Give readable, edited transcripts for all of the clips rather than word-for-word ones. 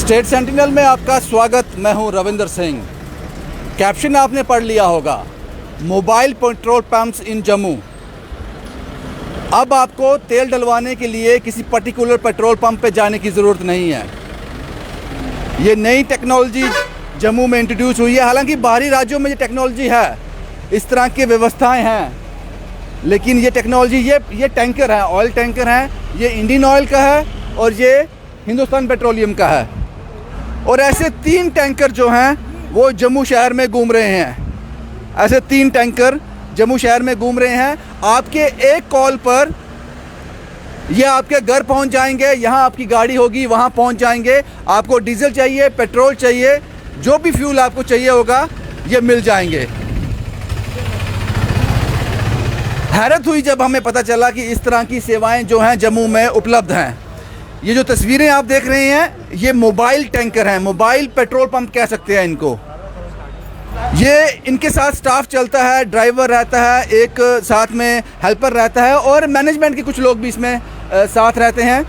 State sentinel में आपका स्वागत। मैं हूं रविंदर सिंह। कैप्शन आपने पढ़ लिया होगा, मोबाइल पेट्रोल पंप्स इन जम्मू। अब आपको तेल डलवाने के लिए किसी पर्टिकुलर पेट्रोल पंप पे जाने की ज़रूरत नहीं है। ये नई टेक्नोलॉजी जम्मू में इंट्रोड्यूस हुई है। हालांकि बाहरी राज्यों में ये टेक्नोलॉजी है, इस तरह की व्यवस्थाएं हैं, लेकिन ये टेक्नोलॉजी ये टैंकर है, ऑयल टैंकर है। ये इंडियन ऑयल का है और ये हिंदुस्तान पेट्रोलियम का है। और ऐसे 3 टैंकर जो हैं वो जम्मू शहर में घूम रहे हैं। ऐसे 3 टैंकर जम्मू शहर में घूम रहे हैं। आपके एक कॉल पर ये आपके घर पहुंच जाएंगे। यहाँ आपकी गाड़ी होगी, वहाँ पहुंच जाएंगे। आपको डीजल चाहिए, पेट्रोल चाहिए, जो भी फ्यूल आपको चाहिए होगा ये मिल जाएंगे। हैरत हुई जब हमें पता चला कि इस तरह की सेवाएं जो हैं जम्मू में उपलब्ध हैं। ये जो तस्वीरें आप देख रहे हैं ये मोबाइल टैंकर हैं, मोबाइल पेट्रोल पंप कह सकते हैं इनको। ये इनके साथ स्टाफ चलता है, ड्राइवर रहता है, एक साथ में हेल्पर रहता है और मैनेजमेंट के कुछ लोग भी इसमें साथ रहते हैं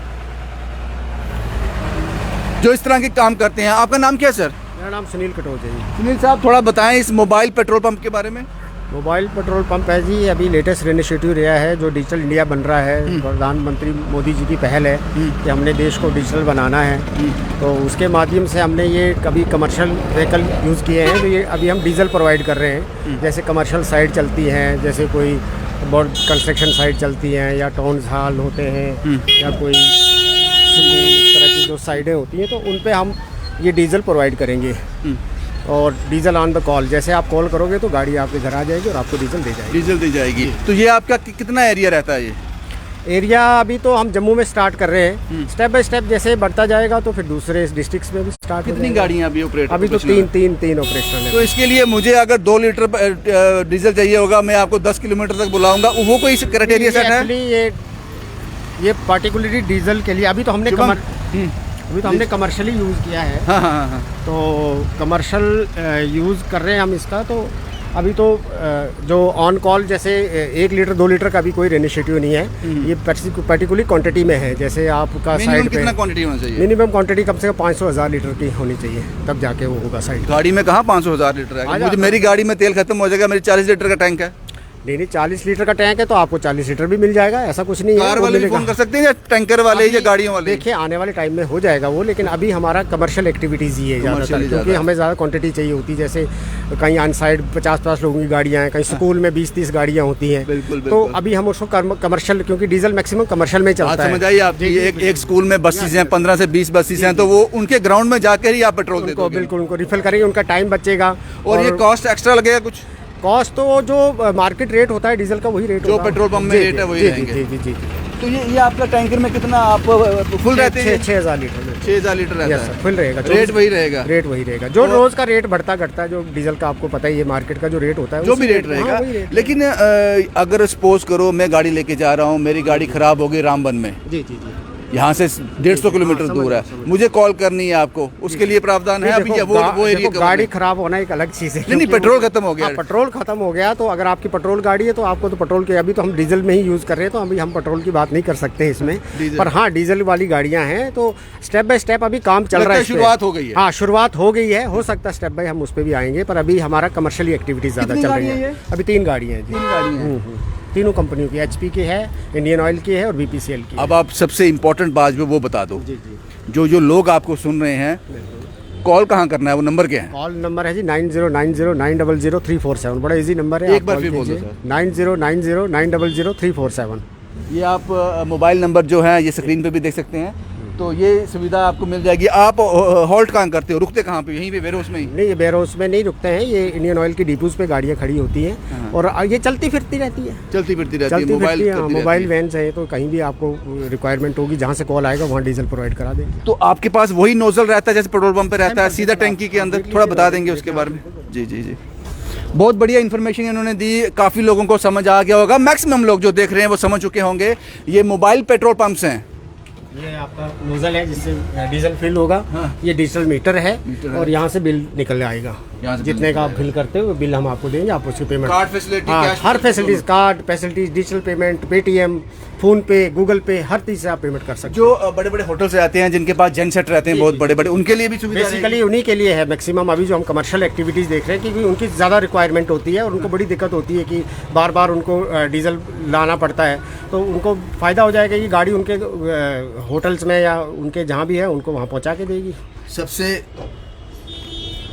जो इस तरह के काम करते हैं। आपका नाम क्या है सर? मेरा नाम सुनील कटोच है जी। सुनील साहब, थोड़ा बताएं इस मोबाइल पेट्रोल पंप के बारे में। मोबाइल पेट्रोल पंप है जी, अभी लेटेस्ट इनिशिएटिव रहा है जो डिजिटल इंडिया बन रहा है। प्रधानमंत्री मोदी जी की पहल है कि हमने देश को डिजिटल बनाना है। तो उसके माध्यम से हमने ये कभी कमर्शियल व्हीकल यूज़ किए हैं, तो ये अभी हम डीजल प्रोवाइड कर रहे हैं। जैसे कमर्शियल साइट चलती हैं, जैसे कोई बहुत कंस्ट्रक्शन साइट चलती हैं या टाउन हॉल होते हैं या कोई स्कूल, इस तरह की जो साइटें होती हैं, तो उन पर हम ये डीजल प्रोवाइड करेंगे। और डीजल ऑन द कॉल, जैसे आप कॉल करोगे तो गाड़ी आपके घर आ जाएगी और आपको डीजल दे जाएगी। डीजल दी जाएगी। तो ये आपका कितना एरिया रहता है? ये एरिया अभी तो हम जम्मू में स्टार्ट कर रहे हैं, स्टेप बाय स्टेप जैसे बढ़ता जाएगा तो फिर दूसरे डिस्ट्रिक्ट्स में भी स्टार्ट। कितनी गाड़ियाँ अभी ऑपरेट? अभी तो तीन ऑपरेशनल है। तो इसके लिए मुझे अगर 2 लीटर डीजल चाहिए होगा, मैं आपको 10 किलोमीटर तक बुलाऊंगा, वो कोई क्राइटेरिया सेट है? ये पार्टिकुलरली डीजल के लिए अभी तो हमने कमर्शियली यूज़ किया है। हाँ। तो कमर्शियल यूज़ कर रहे हैं हम इसका। तो अभी तो जो ऑन कॉल जैसे 1 लीटर 2 लीटर का भी कोई इनिशिएटिव नहीं है। ये पर्टिकुलरली क्वांटिटी में है। जैसे आपका साइड पे कितना क्वांटिटी होना चाहिए? मिनिमम क्वांटिटी कम से कम 500,000 लीटर की होनी चाहिए, तब जाके वो होगा साइड। गाड़ी में कहाँ 500,000 लीटर है? मुझे मेरी गाड़ी में तेल खत्म हो जाएगा, मेरी 40 लीटर का टैंक है। नहीं 40 लीटर का टैंक है तो आपको 40 लीटर भी मिल जाएगा, ऐसा कुछ नहीं है। कार वाले भी फोन कर सकते हैं या टैंकर वाले या गाड़ियों वाले? देखिए आने वाले टाइम में हो जाएगा वो, लेकिन अभी हमारा कमर्शियल एक्टिविटीज़ ही है ज़्यादातर, क्योंकि हमें ज़्यादा क्वांटिटी चाहिए होती है। जैसे कहीं ऑन साइड 50 लोगों की गाड़ियाँ हैं, कहीं स्कूल में 20-30 गाड़ियाँ होती हैं। तो अभी हम उसको कमर्शियल, क्योंकि डीजल मैक्सिमम कमर्शियल में चलता है। समझ आइए आप, एक स्कूल में बसेस हैं, 15 से 20 बसेस हैं, तो वो उनके ग्राउंड में जाकर ही आप पेट्रोल देते हो? बिल्कुल, उनको रिफिल करेंगे, उनका टाइम बचेगा। और ये कॉस्ट एक्स्ट्रा लगेगा कुछ? कॉस्ट तो जो मार्केट रेट होता है डीजल का वही रेट जो पेट्रोल पंप में रेट है वही रहेंगे। जी। तो ये आपका टैंकर में कितना आप फुल रहते हैं? 6,000 लीटर। 6,000 लीटर रहता है, फुल रहेगा। रेट वही रहेगा? रेट वही रहेगा। जो रोज का रेट बढ़ता घटता है, जो डीजल का आपको पता ही है, मार्केट का जो रेट होता है जो भी रेट रहेगा। लेकिन अगर सपोज करो मैं गाड़ी लेके जा रहा हूँ, मेरी गाड़ी खराब हो गई रामबन में, जी, यहाँ से 150 किलोमीटर दूर है, मुझे कॉल करनी है आपको, उसके लिए प्रावधान है अभी? वो एरिया गाड़ी खराब होना एक अलग चीज़ है। नहीं, पेट्रोल खत्म हो गया। पेट्रोल खत्म हो गया तो अगर आपकी पेट्रोल गाड़ी है तो आपको तो पेट्रोल के, अभी तो हम डीजल में ही यूज़ कर रहे हैं, तो अभी हम पेट्रोल की बात नहीं कर सकते इसमें। पर हाँ, डीजल वाली गाड़ियाँ हैं तो स्टेप बाय स्टेप अभी काम चल रहा है। शुरुआत हो गई है? हाँ, शुरुआत हो गई है। हो सकता है स्टेप बाय हम उस पर भी आएंगे, पर अभी हमारा कमर्शियली एक्टिविटीज़ ज़्यादा चल रही है। अभी 3 गाड़ियाँ हैं जी। तीनों कंपनियों की, HP की है, इंडियन ऑयल की है और BPCL की। अब आप सबसे इम्पोर्टेंट बात जो वो बता दो। जो लोग आपको सुन रहे हैं, कॉल कहाँ करना है, वो नंबर क्या है? कॉल नंबर है जी 9090900347। बड़ा इजी नंबर है, एक बार फिर बोल दो सर। 9090900347। ये आप मोबाइल नंबर जो है ये स्क्रीन पे भी देख सकते हैं। तो ये सुविधा आपको मिल जाएगी। आप हॉल्ट कहाँ करते हो, रुकते कहाँ पे? यहीं पे वेयर हाउस में ही? नहीं, ये वेयर हाउस में नहीं रुकते हैं, ये इंडियन ऑयल की डिपोज पे गाड़ियाँ खड़ी होती हैं और ये चलती फिरती रहती है। मोबाइल वैन्स है, तो कहीं भी आपको रिक्वायरमेंट होगी, जहाँ से कॉल आएगा वहाँ डीजल प्रोवाइड करा देंगे। तो आपके पास वही नोजल रहता है जैसे पेट्रोल पंप पे रहता है, सीधा टैंकी के अंदर? थोड़ा बता देंगे उसके बारे में? जी। बहुत बढ़िया इन्फॉर्मेशन इन्होंने दी, काफ़ी लोगों को समझ आ गया होगा। मैक्सिमम लोग जो देख रहे हैं वो समझ चुके होंगे। ये मोबाइल पेट्रोल पंप्स हैं। ये आपका नोजल है जिससे डीजल फिल होगा। ये डिजिटल मीटर है और यहाँ से बिल निकल आएगा। यहाँ से जितने का आप बिल करते हो वो बिल हम आपको देंगे, आप उसकी पेमेंट। कार्ड फैसिलिटी, हाँ, कैश हर facilities, card facilities, digital payment, Paytm, PhonePe, Google Pay, हर चीज़ से आप पेमेंट कर सकते हो। जो बड़े बड़े होटल से आते हैं जिनके पास जेन सेट रहते हैं बहुत बड़े बड़े, उनके लिए भी सुविधा बेसिकली उन्हीं के लिए है मैक्सिमम। अभी जो हम कमर्शियल एक्टिविटीज़ देख रहे हैं क्योंकि उनकी ज़्यादा रिक्वायरमेंट होती है और उनको बड़ी दिक्कत होती है कि बार बार उनको डीजल लाना पड़ता है, तो उनको फ़ायदा हो जाएगा कि गाड़ी उनके होटल्स में या उनके जहाँ भी है उनको वहाँ पहुँचा के देगी। सबसे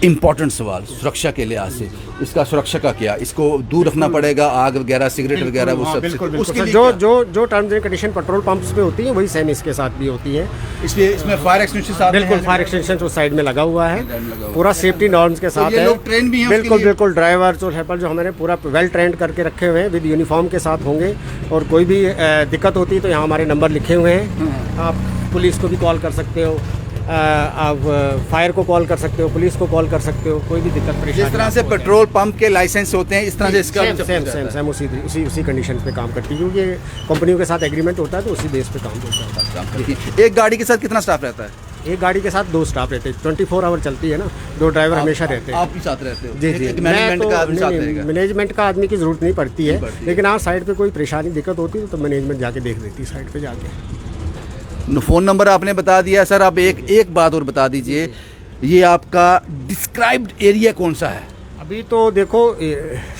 इम्पोर्टेंट सवाल सुरक्षा के लिहाज से, इसका सुरक्षा का क्या, इसको दूर रखना पड़ेगा, आग वगैरह, सिगरेट वगैरह, वो सब बिल्कुल उसके बिल्कुल। लिए जो क्या? जो जो terms and condition petrol pumps पे होती है वही सेम इसके साथ भी होती है। इसमें फायर एक्सटेंशन साथ में बिल्कुल, है? फायर एक्सटेंशन उस साइड में लगा हुआ है, लगा हुआ पूरा सेफ्टी नॉर्म्स के साथ ये है। लोग ट्रेन भी हैं उसके बिल्कुल लिए? बिल्कुल, ड्राइवर्स और हेल्पर जो हमारे पूरा वेल ट्रेंड करके रखे हुए हैं, विद यूनिफॉर्म के साथ होंगे। और कोई भी दिक्कत होती है तो यहाँ हमारे नंबर लिखे हुए हैं, आप पुलिस को भी कॉल कर सकते हो, आप फायर को कॉल कर सकते हो, पुलिस को कॉल कर सकते हो, कोई भी दिक्कत परेशानी। जिस तरह से पेट्रोल पंप के लाइसेंस होते हैं इस तरह से इसका भी सेम सेम सेम उसी कंडीशन पे काम करती है, क्योंकि कंपनियों के साथ एग्रीमेंट होता है तो उसी बेस पे काम होता है। एक गाड़ी के साथ कितना स्टाफ रहता है? एक गाड़ी के साथ 2 स्टाफ रहते हैं, 24 आवर चलती है ना, 2 ड्राइवर हमेशा रहते हैं। आप भी साथ रहते हो? जी जी, मैनेजमेंट का आदमी साथ रहेगा? मैनेजमेंट का आदमी की जरूरत नहीं पड़ती है, लेकिन हाँ साइड पे कोई परेशानी दिक्कत होती है तो मैनेजमेंट जाके देख देती है साइड पे जाके। फ़ोन नंबर आपने बता दिया सर, आप एक बात और बता दीजिए, ये आपका डिस्क्राइब्ड एरिया कौन सा है? अभी तो देखो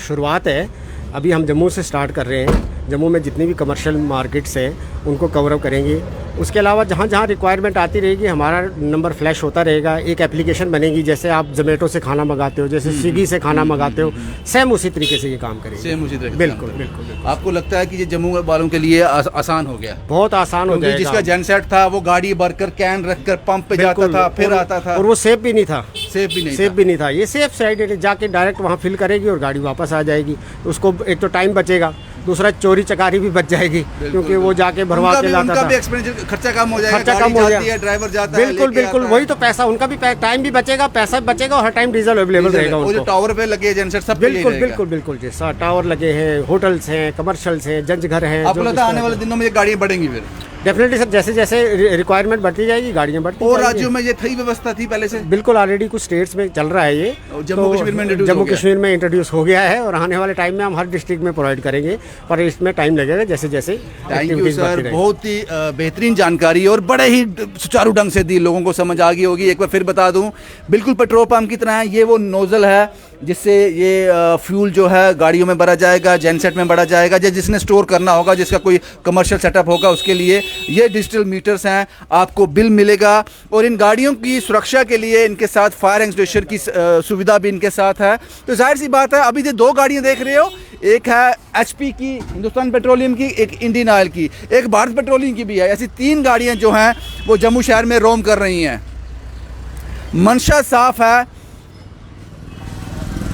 शुरुआत है, अभी हम जम्मू से स्टार्ट कर रहे हैं। जम्मू में जितनी भी कमर्शियल मार्केट्स हैं उनको कवर अप करेंगे। उसके अलावा जहाँ जहाँ रिक्वायरमेंट आती रहेगी हमारा नंबर फ्लैश होता रहेगा। एक एप्लीकेशन बनेगी, जैसे आप जोमेटो से खाना मंगाते हो, जैसे स्विगी से खाना मंगाते हो, सेम उसी तरीके से ये काम करेंगे। सेम उसी तरह बिल्कुल बिल्कुल। आपको लगता है कि ये जम्मू वालों के लिए आसान हो गया? बहुत आसान हो क्योंकि जाएगा। जिसका जनसेट था वो गाड़ी भरकर कैन रखकर पंप पे जाता था, फिर आता था, और वो सेफ भी नहीं था। सेफ भी नहीं सेफ भी नहीं था। ये सेफ साइड जाके डायरेक्ट वहाँ फिल करेगी और गाड़ी वापस आ जाएगी। उसको एक तो टाइम बचेगा, दूसरा चोरी चकारी भी बच जाएगी, क्योंकि वो जाके भरवा के लाता था। उनका भी एक्सपेंडिचर, खर्चा कम हो जाएगा, खर्चा कम हो जाएगा, ड्राइवर जाता है, बिल्कुल बिल्कुल। वही तो पैसा उनका भी, टाइम भी बचेगा, पैसा भी बचेगा और हर टाइम डीजल अवेलेबल रहेगा वो जो उनको। टावर पे लगे जनसेट सब बिल्कुल बिल्कुल बिल्कुल, जैसा टावर लगे हैं, होटल्स हैं, कमर्शियल्स हैं, जंज घर हैं। आपको लगता है आने वाले दिनों में ये गाड़ियाँ बढ़ेंगी? फिर डेफिनेटली सर, जैसे जैसे रिक्वायरमेंट बढ़ती जाएगी गाड़ियाँ बढ़ती और जाएंगी। राज्यों में ये थी व्यवस्था थी पहले से? बिल्कुल, ऑलरेडी कुछ स्टेट्स में चल रहा है ये। जम्मू कश्मीर में इंट्रोड्यूस हो जम्मू गया? कश्मीर में इंट्रोड्यूस हो गया है और आने वाले टाइम में हम हर डिस्ट्रिक्ट में प्रोवाइड करेंगे, पर इसमें टाइम लगेगा जैसे जैसे थैंक यू एक्टिविटीज बढ़ती सर, रहेंगी। बहुत ही बेहतरीन जानकारी और बड़े ही सुचारू ढंग से दी, लोगों को समझ आ गई होगी। एक बार फिर बता दूं, बिल्कुल पेट्रोल पंप की तरह है, ये वो नोजल है जिससे ये फ्यूल जो है गाड़ियों में भरा जाएगा, जेनसेट में भरा जाएगा, जिसने स्टोर करना होगा, जिसका कोई कमर्शियल सेटअप होगा उसके लिए ये डिजिटल मीटर्स हैं, आपको बिल मिलेगा। और इन गाड़ियों की सुरक्षा के लिए इनके साथ फायर एक्सटिंग्विशर की सुविधा भी इनके साथ है। तो जाहिर सी बात है, अभी जो 2 गाड़ियाँ देख रहे हो, एक है HP की, हिंदुस्तान पेट्रोलियम की, एक इंडियन ऑयल की, एक भारत पेट्रोलियम की भी है। ऐसी 3 गाड़ियाँ जो हैं वो जम्मू शहर में रोम कर रही हैं। मंशा साफ है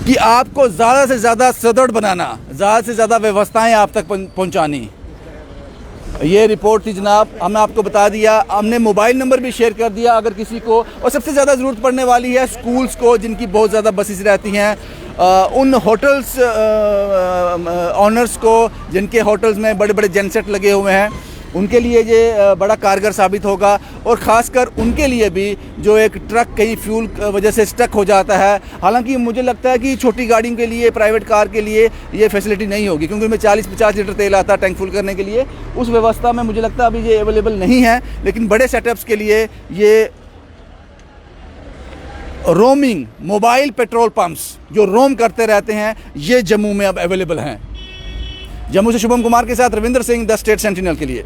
कि आपको ज़्यादा से ज़्यादा सुदृढ़ बनाना, ज़्यादा से ज़्यादा व्यवस्थाएं आप तक पहुंचानी। ये रिपोर्ट थी जनाब, हमने आपको बता दिया, हमने मोबाइल नंबर भी शेयर कर दिया अगर किसी को, और सबसे ज़्यादा ज़रूरत पड़ने वाली है स्कूल्स को जिनकी बहुत ज़्यादा बसेस रहती हैं, उन होटल्स ऑनर्स को जिनके होटल्स में बड़े बड़े जनसेट लगे हुए हैं, उनके लिए ये बड़ा कारगर साबित होगा। और ख़ासकर उनके लिए भी जो एक ट्रक कहीं फ्यूल वजह से स्टक हो जाता है, हालांकि मुझे लगता है कि छोटी गाड़ियों के लिए, प्राइवेट कार के लिए ये फैसिलिटी नहीं होगी, क्योंकि उनमें 40-50 लीटर तेल आता है टैंक फुल करने के लिए। उस व्यवस्था में मुझे लगता है अभी ये अवेलेबल नहीं है, लेकिन बड़े सेटअप्स के लिए ये रोमिंग मोबाइल पेट्रोल पंप्स जो रोम करते रहते हैं, ये जम्मू में अब अवेलेबल हैं। जम्मू से शुभम कुमार के साथ Ravinder Singh, the state sentinel के लिए।